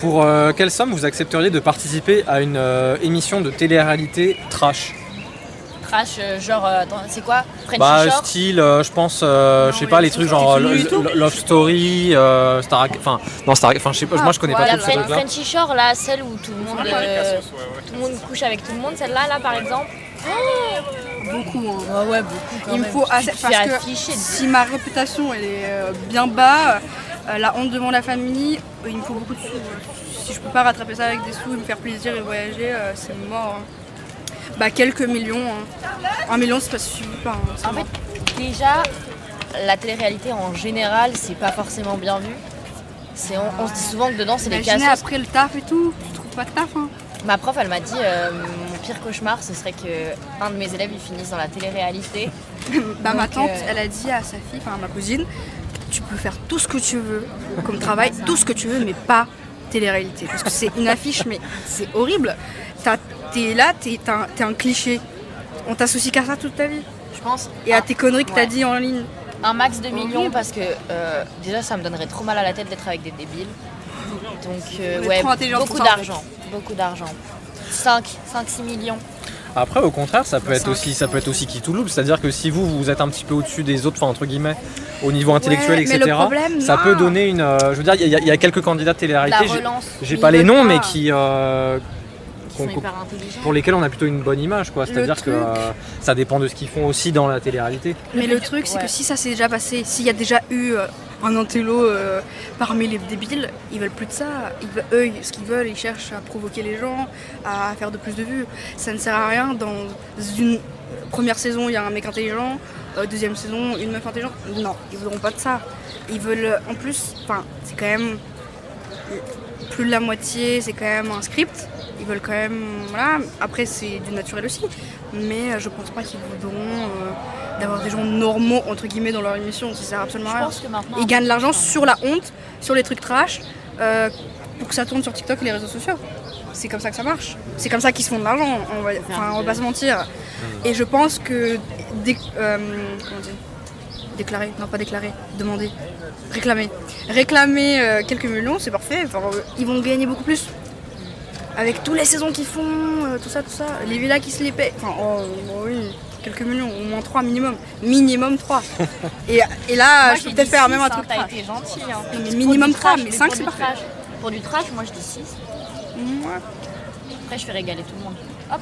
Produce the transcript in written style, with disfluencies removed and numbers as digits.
Pour quelle somme vous accepteriez de participer à une émission de télé-réalité trash? Trash, genre, attends, c'est quoi? Bah Frenchy Shore? style, je pense, je sais pas, les trucs genre Love Story, Star, enfin non Star, enfin je sais pas, moi je connais pas La trop ces trucs-là. Frenchy Shore, là, celle où tout le monde couche avec tout le monde, celle-là, là, par exemple. Beaucoup. Hein. Ouais, beaucoup quand Il me même. faut Tu te fais parce que afficher. si ma réputation elle est bien bas, la honte devant la famille, il me faut beaucoup de sous. Si je peux pas rattraper ça avec des sous et me faire plaisir et voyager, c'est mort. Hein. Bah quelques millions. Hein. 1 million c'est pas suffisant. Hein, En fait, déjà, la télé-réalité en général, c'est pas forcément bien vu. On se dit souvent que dedans, c'est des imaginez cassos. après le taf et tout, tu trouves pas de taf. Hein. Ma prof, elle m'a dit, mon pire cauchemar, ce serait qu'un de mes élèves, il finisse dans la télé-réalité. Bah ma Donc, tante, elle a dit à sa fille, enfin à ma cousine, tu peux faire tout ce que tu veux comme travail, tout ce que tu veux, mais pas télé-réalité. Parce que c'est une affiche, mais c'est horrible. T'es là, t'es un cliché. On t'associe qu'à ça toute ta vie. Je pense. Et à tes conneries que t'as Ouais. dit en ligne. Un max de millions parce que déjà ça me donnerait trop mal à la tête d'être avec des débiles. Donc On est ouais, trop intelligents pour beaucoup ça, en fait. d'argent. Beaucoup d'argent. 5-6 millions. Après au contraire ça peut être aussi qui tout loupe, c'est-à-dire que si vous êtes un petit peu au-dessus des autres, enfin entre guillemets, au niveau intellectuel, Ouais, mais etc. le problème, ça non. peut donner une, je veux dire, il y a quelques candidats de télé-réalité, La relance. j'ai Mais pas ils les veulent noms, pas. mais qui Ils sont hyper intelligents. pour lesquels on a plutôt une bonne image, quoi. C'est-à-dire que truc- ça dépend de ce qu'ils font aussi dans la télé-réalité. Mais le truc, c'est Ouais. que si ça s'est déjà passé, s'il y a déjà eu un intello parmi les débiles, ils veulent plus de ça. Eux, ce qu'ils veulent, ils cherchent à provoquer les gens, à faire de plus de vues. Ça ne sert à rien. Dans une première saison, il y a un mec intelligent. Deuxième saison, une meuf intelligente. Non, ils voudront pas de ça. Ils veulent, en plus, enfin, c'est quand même plus de la moitié, c'est quand même un script. Ils veulent quand même, voilà. Après, c'est du naturel aussi. Mais je pense pas qu'ils voudront d'avoir des gens normaux, entre guillemets, dans leur émission. Ça sert absolument à Je rien. pense que maintenant. Ils gagnent de l'argent sur la honte, sur les trucs trash, pour que ça tourne sur TikTok et les réseaux sociaux. C'est comme ça que ça marche. C'est comme ça qu'ils se font de l'argent, on va pas se mentir. Et je pense que comment dire, déclarer, non pas déclarer, demander, réclamer quelques millions, c'est parfait. Enfin, ils vont gagner beaucoup plus. Avec toutes les saisons qu'ils font, tout ça, les villas qui se les paient. Enfin, oui, quelques millions, au moins 3 minimum. Minimum 3. et là, Moi, je peux j'ai peut-être dit faire 6, même un hein, truc t'as trash. été gentil. Hein. Non, mais Pour minimum du 3, trash, mais pour 5 du c'est parfait. trash. Pour du trash, moi je dis 6. Ouais. Après, je fais régaler tout le monde. Hop.